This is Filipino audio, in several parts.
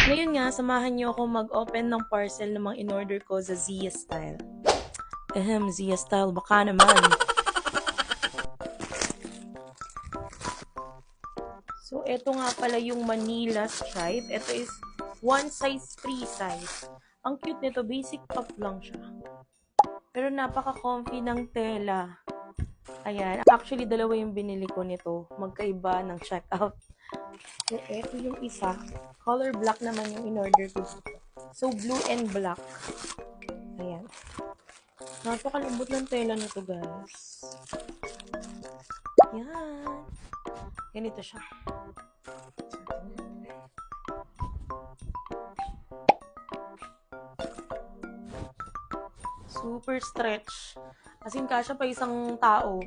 Ngayon nga, samahan niyo ako mag-open ng parcel ng mga in-order ko sa Zia Style. Zia Style, baka naman. So, ito nga pala yung Manila Stripe. Ito is one size free size. Ang cute nito, basic top lang siya. Pero napaka-comfy ng tela. Ayan. Actually, dalawa yung binili ko nito. Magkaiba ng checkout. So, ito yung isa. Color black naman yung in-order ko. So, blue and black. Ayan. Napakalambot ng tela nito, guys. Yan. Ganito siya. Super stretch. As in, kasya pa isang tao.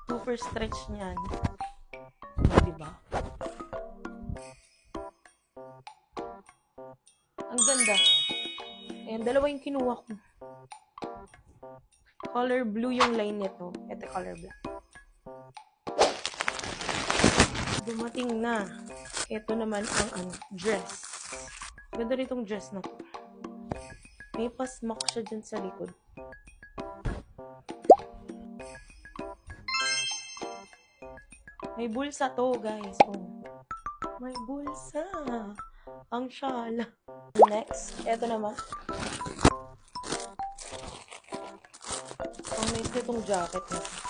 Super stretch niyan. Diba? Ang ganda. Ayan, dalawa yung kinuha ko. Color blue yung line nito. Ito color black. Dumating na. Ito naman ang dress. Ganda nitong dress na to. May pasmak siya dyan sa likod. May bulsa to, guys. Oh. May bulsa. Ang shala. Next, ito naman. Ang nice nitong jacket nito.